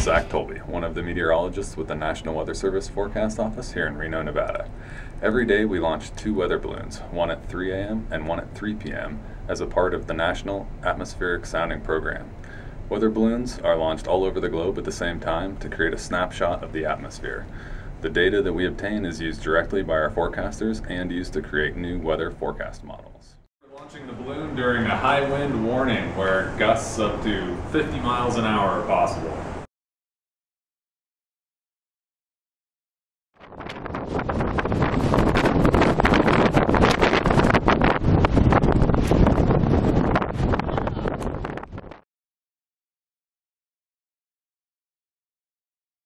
Zach Tolby, one of the meteorologists with the National Weather Service Forecast Office here in Reno, Nevada. Every day we launch 2 weather balloons, one at 3 a.m. and one at 3 p.m. as a part of the National Atmospheric Sounding Program. Weather balloons are launched all over the globe at the same time to create a snapshot of the atmosphere. The data that we obtain is used directly by our forecasters and used to create new weather forecast models. We're launching the balloon during a high wind warning where gusts up to 50 miles an hour are possible.